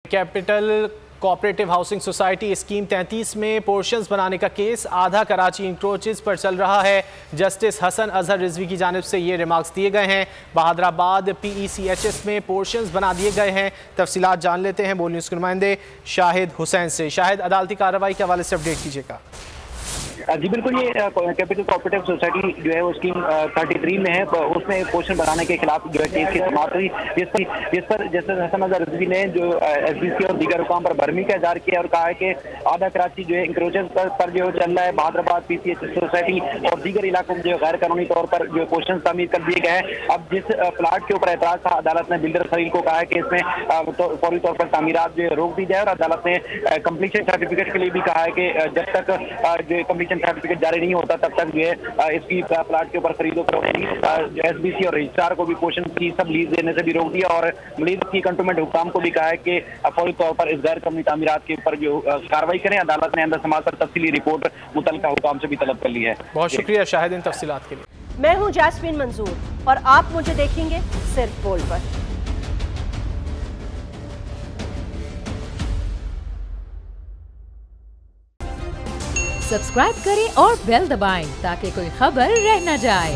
Capital cooperative housing society scheme 33 में portions बनाने का केस आधा कराची इंक्रोचेस पर चल रहा है। जस्टिस हसन अजहर रिजवी की जानिब से ये रिमार्क्स दिए गए हैं। बहादराबाद PECHS में पोर्शंस बना दिए गए हैं। तफसीलात जान लेते हैं बोल न्यूज़ के नुमाइंदे शाहिद हुसैन से। शाहिद, अदालती कार्रवाई के हवाले से अपडेट कीजिएगा। जी बिल्कुल, ये कैपिटल कोऑपरेटिव सोसाइटी जो है वो स्कीम 33 में है, उसमें पोर्शन बनाने के खिलाफ जो है केस की समाप्त हुई, जिस पर जस्टिस हसन अजहर रिजवी ने जो SBC और दीगर हुकाम पर भरमी का इज़हार किया और कहा है कि आधा कराची जो है इंक्रोचेस पर जो चल रहा है। बहादराबाद PECHS सोसाइटी और दीगर इलाकों में जो गैर कानूनी तौर पर जो पोर्शन तामीर कर दिए गए हैं। अब जिस प्लाट के ऊपर एतराज था, अदालत ने बिल्डर खलील को कहा है कि इसमें फौरी तौर पर तामीरात जो है रोक दी जाए और अदालत ने कंप्लीशन सर्टिफिकेट के लिए भी कहा है कि जब तक जो कंप्लीशन सर्टिफिकेट जारी नहीं होता तब तक जो है इसकी प्लाट के ऊपर खरीदो फरोख्त SBC और रजिस्ट्रार को भी पोर्शन की सब लीज देने से भी रोक दिया और मजीद की कंटोनमेंट हुकाम को भी कहा है कि फौरी तौर पर इस गैर कानूनी तामीरात के ऊपर जो कार्रवाई करें। अदालत ने अंदर समाज पर तफसीली रिपोर्ट मुतल्लिका हुकाम से भी तलब कर ली है। बहुत शुक्रिया शाहिद इन तफसीलात के लिए। मैं हूं जैस्मीन मंजूर और आप मुझे देखेंगे सिर्फ बोल पर। सब्सक्राइब करें और बेल दबाएं ताकि कोई खबर रह न जाए।